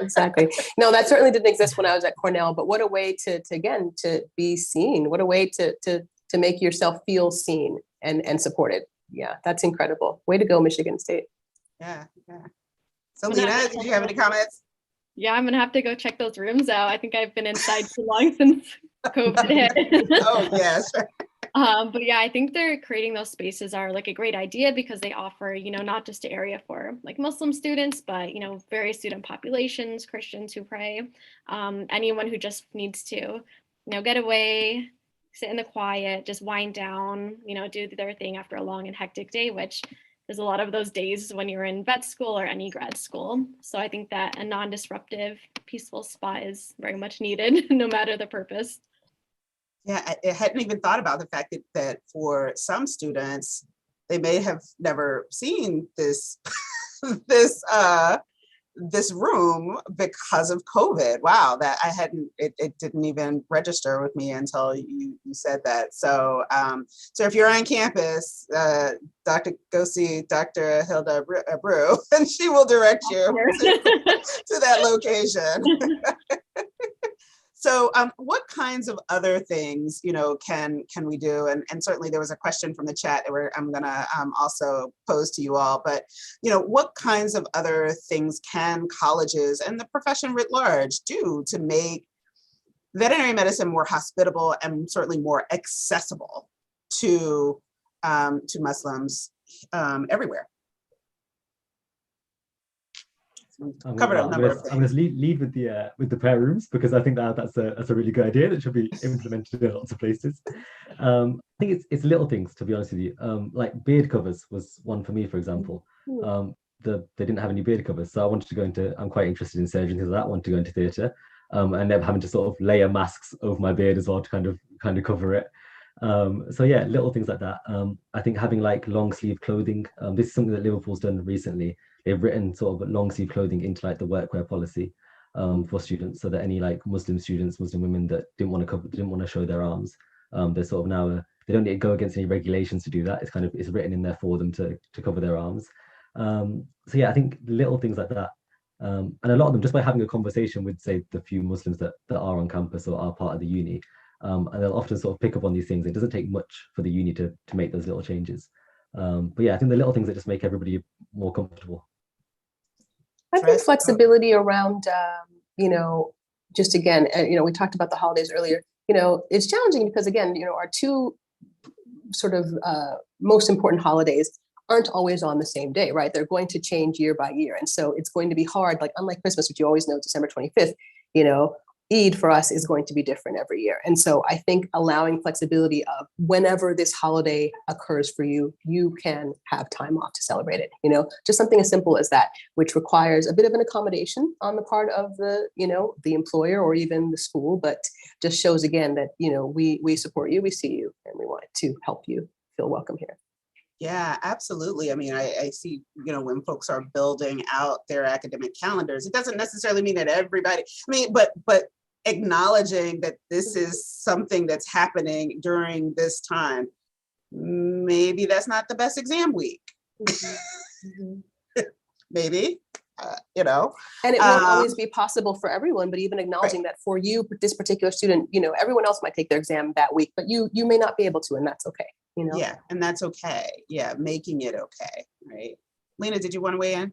Exactly. No, that certainly didn't exist when I was at Cornell, but what a way to be seen. What a way to make yourself feel seen and supported. Yeah, that's incredible. Way to go, Michigan State. Yeah. So Lena, did you have any comments? Yeah, I'm gonna have to go check those rooms out. I think I've been inside too long since COVID hit. Oh yes. But yeah, I think they're creating those spaces are like a great idea because they offer, not just an area for like Muslim students, but various student populations, Christians who pray, anyone who just needs to, get away, sit in the quiet, just wind down, do their thing after a long and hectic day, which there's a lot of those days when you're in vet school or any grad school. So I think that a non-disruptive, peaceful spot is very much needed, no matter the purpose. Yeah, I hadn't even thought about the fact that for some students, they may have never seen this this room because of COVID. Wow, that I hadn't, it didn't even register with me until you said that. So so if you're on campus, go see Dr. Hilda Brew, and she will direct you to that location. So what kinds of other things, can we do? And certainly there was a question from the chat that I'm gonna also pose to you all, but, what kinds of other things can colleges and the profession writ large do to make veterinary medicine more hospitable and certainly more accessible to Muslims everywhere? Covered a number of things. I'm going to lead with the prayer rooms, because I think that's a really good idea that should be implemented in lots of places. I think it's little things, to be honest with you. Like beard covers was one for me, for example. They didn't have any beard covers, so I wanted to go into. I'm quite interested in surgery and things like that. I wanted to go into theatre, and never having to sort of layer masks over my beard as well to kind of cover it. So yeah, little things like that. I think having like long sleeve clothing. This is something that Liverpool's done recently. They've written sort of long sleeve clothing into like the workwear policy for students, so that any like Muslim students, Muslim women that didn't want to show their arms, they're sort of now they don't need to go against any regulations to do that. It's written in there for them to cover their arms. So yeah, I think little things like that, and a lot of them just by having a conversation with, say, the few Muslims that are on campus or are part of the uni, and they'll often sort of pick up on these things. It doesn't take much for the uni to make those little changes. But yeah, I think the little things that just make everybody more comfortable. I think flexibility around, just again, we talked about the holidays earlier. It's challenging because, again, our two sort of most important holidays aren't always on the same day, right? They're going to change year by year. And so it's going to be hard, like unlike Christmas, which you always know, December 25th, Eid for us is going to be different every year. And so I think allowing flexibility of whenever this holiday occurs for you, you can have time off to celebrate it, just something as simple as that, which requires a bit of an accommodation on the part of the employer or even the school, but just shows again that, we support you, we see you, and we want to help you feel welcome here. Yeah, absolutely. I mean, I see, when folks are building out their academic calendars, it doesn't necessarily mean that everybody, but acknowledging that this is something that's happening during this time. Maybe that's not the best exam week. Maybe, you know. And it won't always be possible for everyone, but even acknowledging Right. that for you, this particular student, you know, everyone else might take their exam that week, but you may not be able to, and that's okay, you know? Yeah, and that's okay. Yeah, making it okay, right? Lena, did you want to weigh in?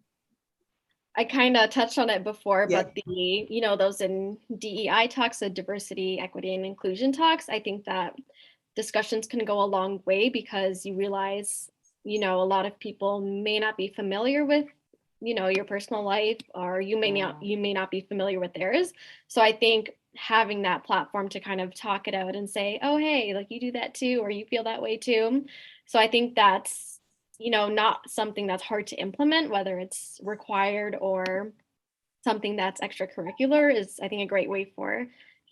I kind of touched on it before, Yeah. but those in DEI talks, the diversity, equity, and inclusion talks, I think that discussions can go a long way because you realize, a lot of people may not be familiar with, your personal life, or you may not be familiar with theirs. So I think having that platform to kind of talk it out and say, oh, hey, like you do that too, or you feel that way too. So I think that's, not something that's hard to implement, whether it's required or something that's extracurricular, is I think a great way for,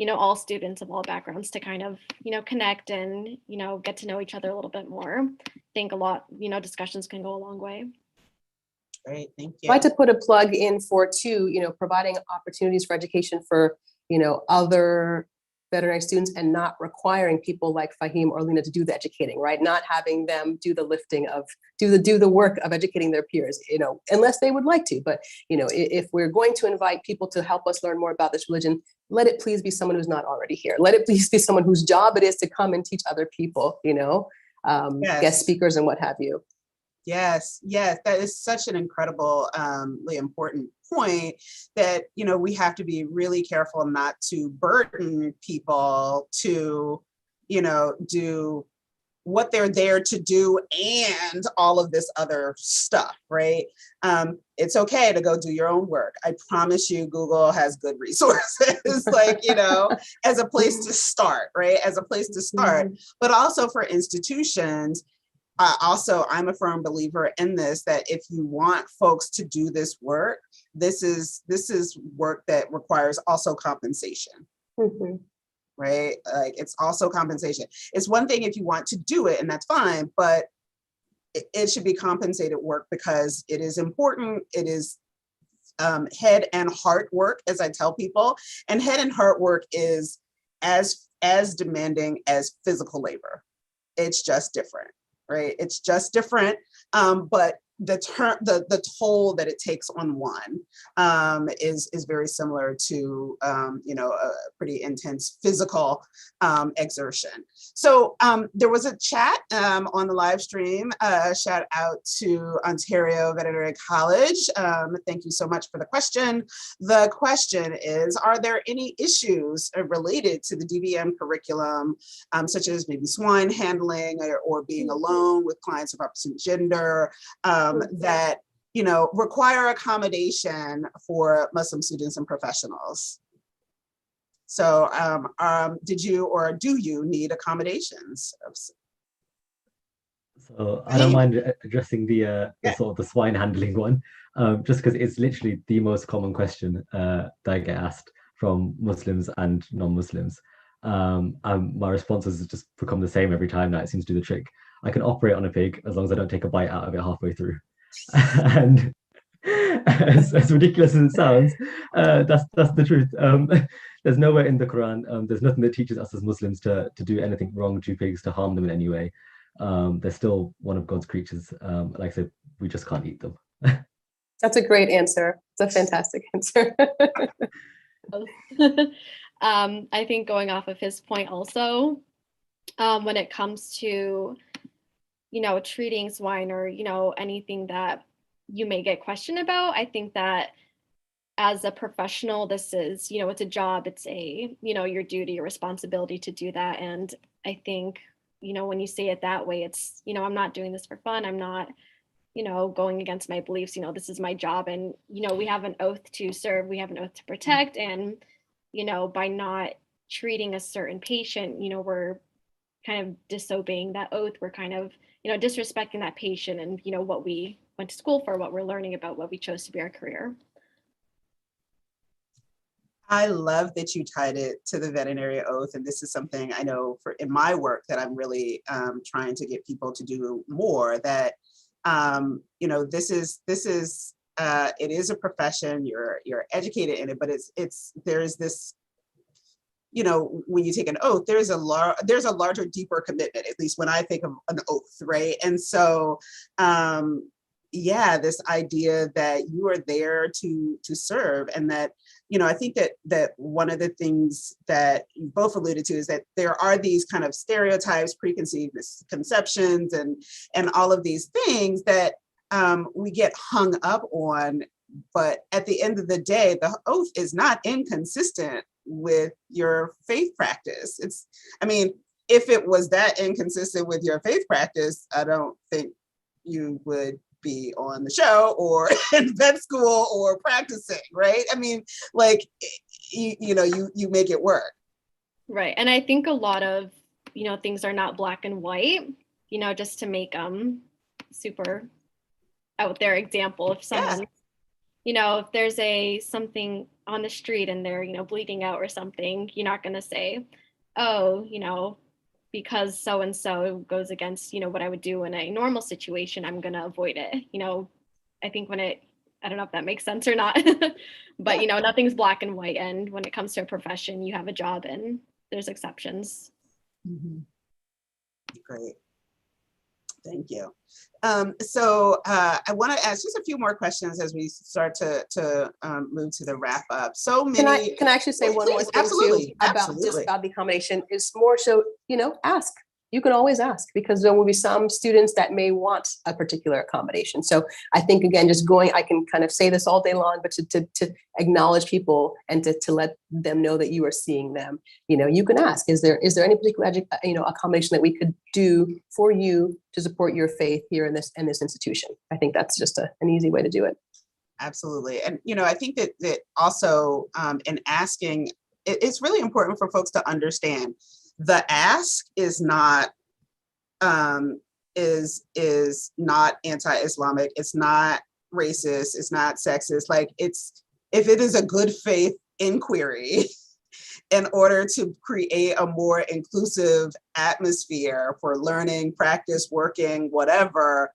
all students of all backgrounds to kind of, connect and, get to know each other a little bit more. I think a lot, discussions can go a long way. Great, thank you. I'd like to put a plug in for too, providing opportunities for education for, other veterinary students and not requiring people like Faheem or Lena to do the educating, right? Not having them do the lifting of, do the work of educating their peers, unless they would like to. But, if we're going to invite people to help us learn more about this religion, let it please be someone who's not already here. Let it please be someone whose job it is to come and teach other people, Yes. guest speakers and what have you. Yes, that is such an incredibly important point that, we have to be really careful not to burden people to, do what they're there to do and all of this other stuff, right? It's okay to go do your own work. I promise you, Google has good resources, as a place to start, right? As a place to start, but also for institutions. I'm a firm believer in this, that if you want folks to do this work, this is work that requires also compensation, right? Like, it's also compensation. It's one thing if you want to do it, and that's fine, but it should be compensated work because it is important. It is head and heart work, as I tell people, and head and heart work is as demanding as physical labor. It's just different. Right, it's just different, but the toll that it takes on one is very similar to a pretty intense physical exertion. So there was a chat on the live stream. Shout out to Ontario Veterinary College. Thank you so much for the question. The question is, are there any issues related to the DVM curriculum, such as maybe swine handling or being alone with clients of opposite gender, that require accommodation for Muslim students and professionals? So did you or do you need accommodations? So I don't mind addressing the sort of the swine handling one, just because it's literally the most common question that I get asked from Muslims and non-Muslims. My responses have just become the same every time now. It seems to do the trick. I can operate on a pig as long as I don't take a bite out of it halfway through. And as ridiculous as it sounds, that's the truth. There's nowhere in the Quran, there's nothing that teaches us as Muslims to do anything wrong to pigs, to harm them in any way. They're still one of God's creatures. Like I said, we just can't eat them. That's a great answer. It's a fantastic answer. I think going off of his point also, when it comes to treating swine or anything that you may get questioned about, I think that as a professional, this is it's a job, it's a your duty, your responsibility to do that. And I think when you say it that way, it's I'm not doing this for fun, I'm not going against my beliefs, this is my job. And we have an oath to serve, we have an oath to protect, and by not treating a certain patient, we're kind of disobeying that oath. We're kind of disrespecting that patient and what we went to school for, what we're learning about, what we chose to be our career. I love that you tied it to the veterinary oath, and this is something I know in my work that I'm really trying to get people to do more. That this is it is a profession. You're educated in it, but there's this. When you take an oath, there's a larger, deeper commitment, at least when I think of an oath, right? And so yeah, this idea that you are there to serve, and that, you know, I think that one of the things that you both alluded to is that there are these kind of stereotypes, preconceived conceptions, and all of these things that we get hung up on. But at the end of the day, the oath is not inconsistent with your faith practice. It's, I mean, if it was that inconsistent with your faith practice, I don't think you would be on the show or in vet school or practicing, right? I mean, like, you know, you make it work. Right. And I think a lot of, you know, things are not black and white, you know, just to make super out there example. If someone, you know, if there's something on the street and they're, you know, bleeding out or something, you're not going to say, oh, you know, because so-and-so goes against, you know, what I would do in a normal situation, I'm going to avoid it. You know, I think I don't know if that makes sense or not, but, you know, nothing's black and white. And when it comes to a profession, you have a job and there's exceptions. Mm-hmm. Great. Thank you. So I want to ask just a few more questions as we start to move to the wrap up. So many. Can I actually say one more thing absolutely, too about the accommodation? Is more so, you know, ask. You can always ask, because there will be some students that may want a particular accommodation. So I think, again, just going, I can kind of say this all day long, but to acknowledge people and to let them know that you are seeing them. You know, you can ask, is there any particular, you know, accommodation that we could do for you to support your faith here in this institution? I think that's just an easy way to do it. Absolutely. And, you know, I think that also in asking, it's really important for folks to understand the ask is not is not anti-Islamic. It's not racist. It's not sexist. Like, it's, if it is a good faith inquiry in order to create a more inclusive atmosphere for learning, practice, working, whatever,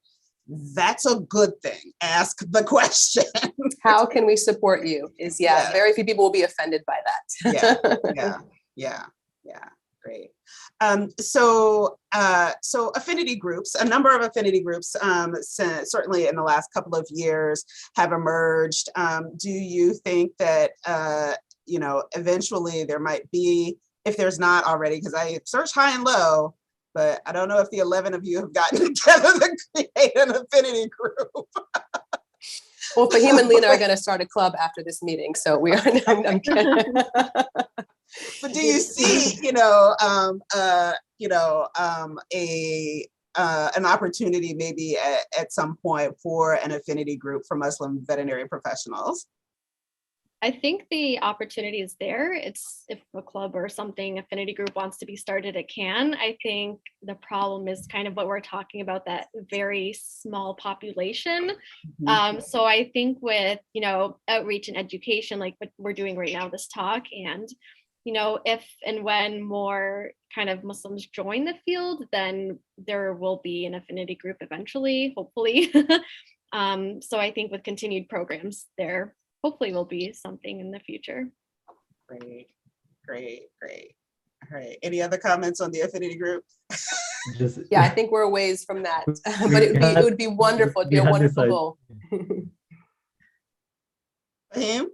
that's a good thing. Ask the question. How can we support you? Very few people will be offended by that. Yeah. Great. So affinity groups, a number of affinity groups, certainly in the last couple of years have emerged. Do you think that, you know, eventually there might be, if there's not already, because I searched high and low, but I don't know if the 11 of you have gotten together to create an affinity group. Well, Faheem and Lena are going to start a club after this meeting, so we are. I'm kidding. But do you see, you know, an opportunity maybe at some point for an affinity group for Muslim veterinary professionals? I think the opportunity is there. It's, if a club or something, affinity group wants to be started, it can. I think the problem is kind of what we're talking about, that very small population. Mm-hmm. So I think with, you know, outreach and education, like what we're doing right now, this talk, and, you know, if and when more kind of Muslims join the field, then there will be an affinity group eventually, hopefully. So I think with continued programs, there hopefully will be something in the future. Great. All right. Any other comments on the affinity group? Yeah, I think we're a ways from that, but it would be wonderful. It'd be a wonderful goal. Faheem?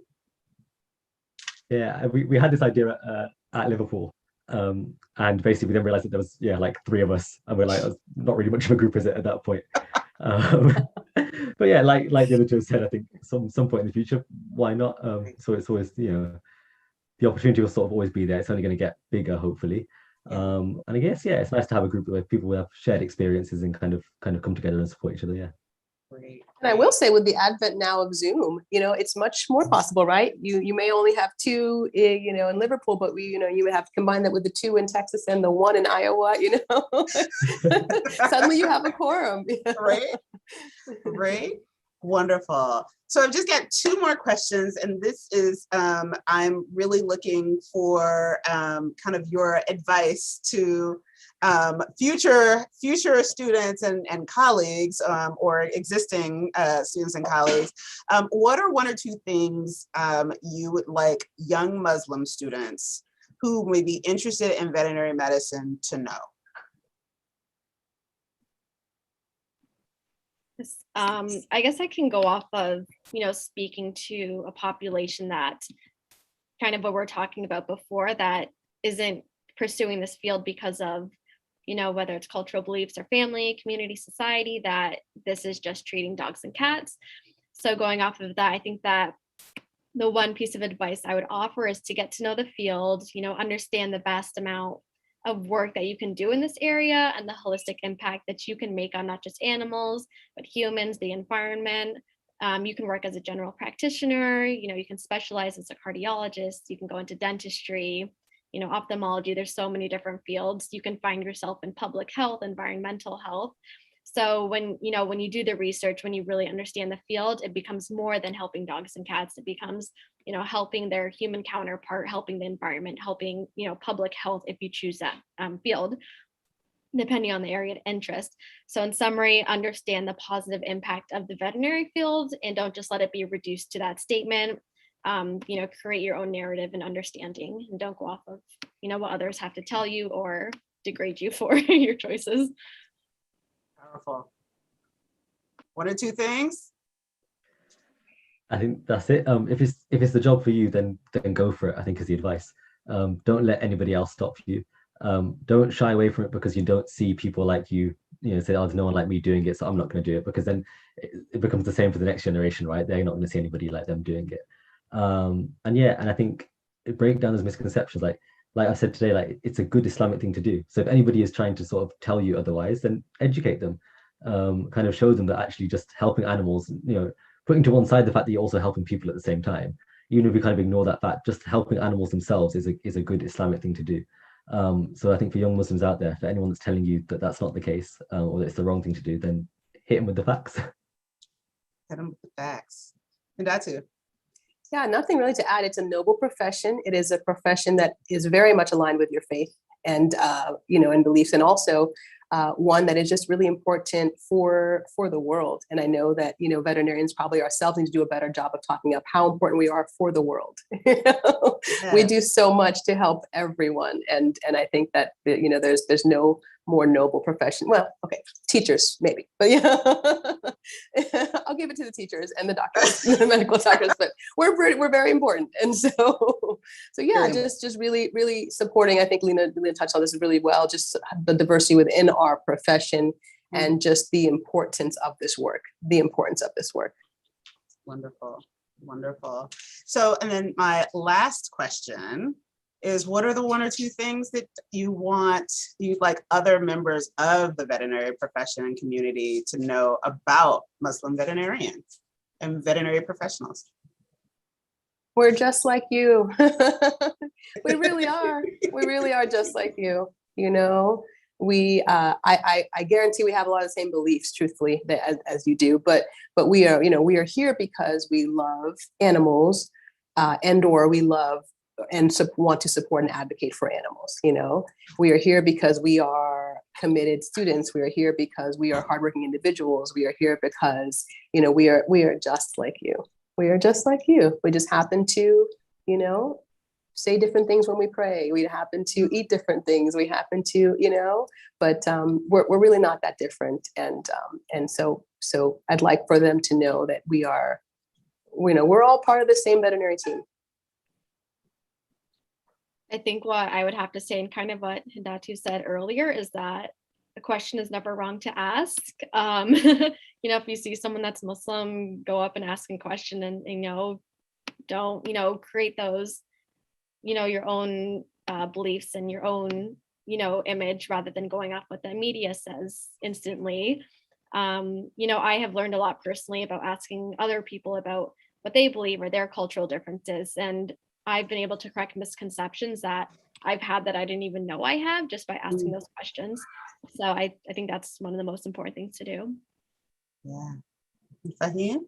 Yeah, we had this idea at Liverpool, and basically we then realized that there was like 3 of us, and we're like, oh, not really much of a group, is it, at that point? But yeah, like the other two said, I think some point in the future, why not? So it's always, you know, the opportunity will sort of always be there. It's only going to get bigger, hopefully. And I guess it's nice to have a group where people will have shared experiences and kind of come together and support each other. Yeah. Great. And I will say, with the advent now of Zoom, you know, it's much more possible, right? You may only have 2, you know, in Liverpool, but you would have to combine that with the 2 in Texas and the 1 in Iowa, you know. Suddenly you have a quorum. Right. Wonderful. So I've just got 2 more questions, and this is, I'm really looking for kind of your advice to future students and colleagues, or existing students and colleagues. What are 1 or 2 things you would like young Muslim students who may be interested in veterinary medicine to know? I guess I can go off of, speaking to a population that kind of what we're talking about before, that isn't pursuing this field because of, whether it's cultural beliefs or family, community, society, that this is just treating dogs and cats. So going off of that, I think that the one piece of advice I would offer is to get to know the field, understand the vast amount of work that you can do in this area and the holistic impact that you can make on not just animals, but humans, the environment. You can work as a general practitioner, you can specialize as a cardiologist, you can go into dentistry, ophthalmology. There's so many different fields. You can find yourself in public health, environmental health. So when you do the research, when you really understand the field, it becomes more than helping dogs and cats. It becomes, helping their human counterpart, helping the environment, helping, public health, if you choose that field, depending on the area of interest. So in summary, understand the positive impact of the veterinary field and don't just let it be reduced to that statement. Create your own narrative and understanding, and don't go off of, what others have to tell you or degrade you for your choices. Powerful. One or two things? I think that's it. If it's the job for you, then go for it, I think is the advice. Don't let anybody else stop you. Don't shy away from it because you don't see people like you, say, oh, there's no one like me doing it, so I'm not going to do it, because then it becomes the same for the next generation, right? They're not going to see anybody like them doing it. And I think it breaks down those misconceptions. Like I said today, like it's a good Islamic thing to do. So if anybody is trying to sort of tell you otherwise, then educate them, kind of show them that actually just helping animals, putting to one side the fact that you're also helping people at the same time, even if we kind of ignore that fact, just helping animals themselves is a good Islamic thing to do. So I think for young Muslims out there, for anyone that's telling you that that's not the case, or that it's the wrong thing to do, then hit them with the facts. Hit them with the facts. And that's it. Yeah, nothing really to add. It's a noble profession. It is a profession that is very much aligned with your faith and, and beliefs, and also one that is just really important for the world. And I know that, veterinarians probably ourselves need to do a better job of talking up how important we are for the world. Yeah. We do so much to help everyone. And I think that, there's no more noble profession. Well, okay, teachers maybe, but yeah, I'll give it to the teachers and the doctors, the medical doctors, but we're very important. And so yeah, just really, really supporting. I think Lena touched on this really well, just the diversity within our profession and just the importance of this work, Wonderful. Wonderful. So, and then my last question is, what are the one or two things that you'd like other members of the veterinary profession and community to know about Muslim veterinarians and veterinary professionals? We're just like you. We really are. We really are just like you. We, I guarantee we have a lot of the same beliefs, truthfully, as you do. But we are, we are here because we love animals, and/or we love and want to support and advocate for animals. We are here because we are committed students. We are here because we are hardworking individuals. We are here because, we are just like you. We are just like you. We just happen to, say different things when we pray. We happen to eat different things. We happen to, but we're really not that different. And so I'd like for them to know that we're all part of the same veterinary team. I think what I would have to say, and kind of what Hindatu said earlier, is that the question is never wrong to ask. If you see someone that's Muslim, go up and ask a question, and don't create those, your own beliefs and your own, image, rather than going off what the media says instantly. I have learned a lot personally about asking other people about what they believe or their cultural differences, and I've been able to correct misconceptions that I've had that I didn't even know I have, just by asking those questions. So I think that's one of the most important things to do. Yeah. Faheem?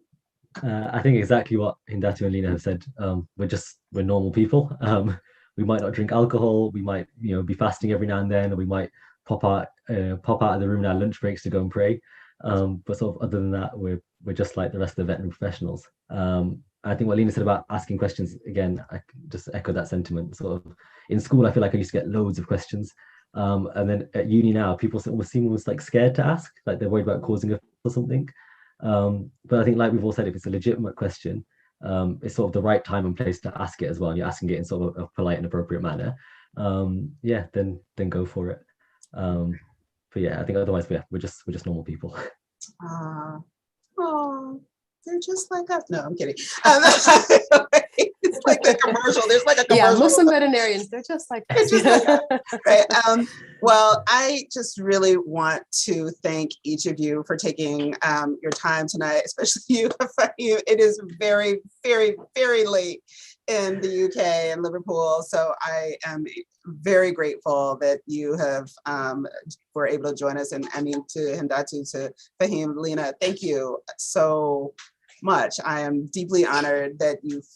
I think exactly what Hindatu and Lena have said. We're normal people. We might not drink alcohol. We might, be fasting every now and then, or we might pop out of the room in our lunch breaks to go and pray. But sort of other than that, we're just like the rest of the veterinary professionals. I think what Lena said about asking questions, again, I just echo that sentiment. Sort of in school, I feel like I used to get loads of questions. And then at uni now, people almost seem like scared to ask, like they're worried about causing a or something. But I think, like we've all said, if it's a legitimate question, it's sort of the right time and place to ask it as well. And you're asking it in sort of a polite and appropriate manner. Yeah, then go for it. But yeah, I think otherwise, yeah, we're just normal people. Oh, they're just like us. No, I'm kidding. It's like the commercial. There's like a commercial. Yeah, Muslim veterinarians, they're just like us. Just like us, right? Well, I just really want to thank each of you for taking your time tonight, especially you, Faheem. It is very, very, very late in the UK and Liverpool. So I am very grateful that you have were able to join us. And I mean, to Hindatu, to Faheem, Lena, thank you so much. I am deeply honored that you've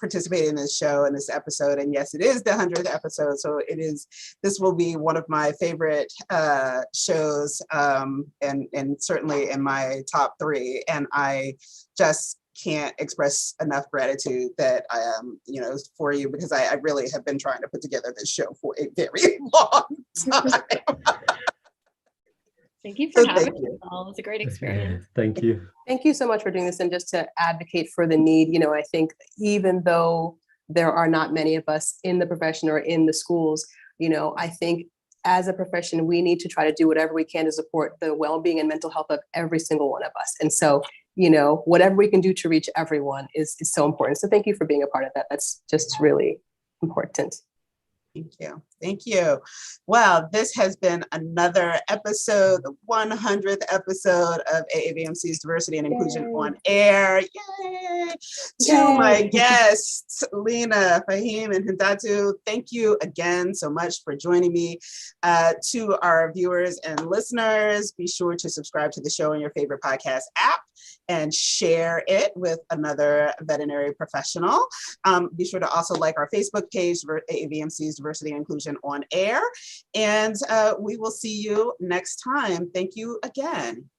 participated in this show and this episode. And yes, it is the 100th episode. So this will be one of my favorite shows, and certainly in my top 3. And I just can't express enough gratitude that I am, for you, because I really have been trying to put together this show for a very long time. Thank you for having me. It was a great experience. Thank you. Thank you so much for doing this. And just to advocate for the need, I think even though there are not many of us in the profession or in the schools, I think as a profession, we need to try to do whatever we can to support the well-being and mental health of every single one of us. And so, whatever we can do to reach everyone is so important. So thank you for being a part of that. That's just really important. Thank you. Thank you. Well, this has been another episode, the 100th episode of Aavmc's Diversity and Inclusion on Air. Yay! To my guests, Lena, Faheem, and Hindatu, thank you again so much for joining me. To our viewers and listeners, be sure to subscribe to the show on your favorite podcast app and share it with another veterinary professional. Be sure to also like our Facebook page, Aavmc's Diversity and Inclusion on Air. And we will see you next time. Thank you again.